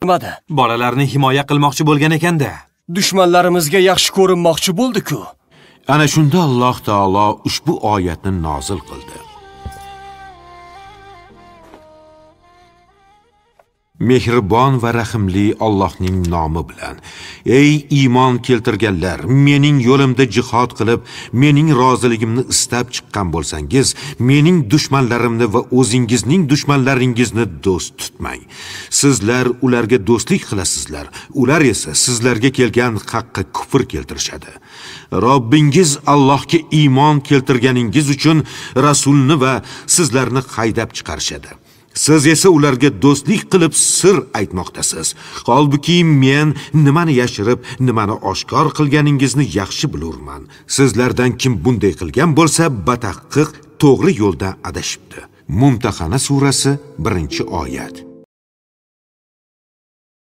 Nimada? Bolalarni himoya qilmoqchi bo'lgan ekanda. Dushmanlarimizga yaxshi ko'rinmoqchi bo'ldi-ku. Ana shunda Alloh taolo ushbu oyatni nozil qildi. Mehribon va rahimli Allohning nomi bilan. Ey iymon keltirganlar, mening yo'limda jihad qilib, mening roziligimni istab chiqqan bo'lsangiz, mening dushmanlarimni va o'zingizning dushmanlaringizni do'st tutmang. Sizlar ularga do'stlik qilasizlar, ular esa sizlarga kelgan haqqa kufr keltirishadi. Robbingiz Allohga iymon keltirganingiz uchun rasulni va sizlarni haydab chiqarishadi. Siz esa ularga do'stlik qilib sir aytmoqdasiz. Holbuki men nimani yashirib, nimani oshkor qilganingizni yaxshi bilurman. Sizlardan kim bunday qilgan bo'lsa, batahqiq to'g'ri yo'ldan adashibdi. Mumtahana surasi 1-oyat.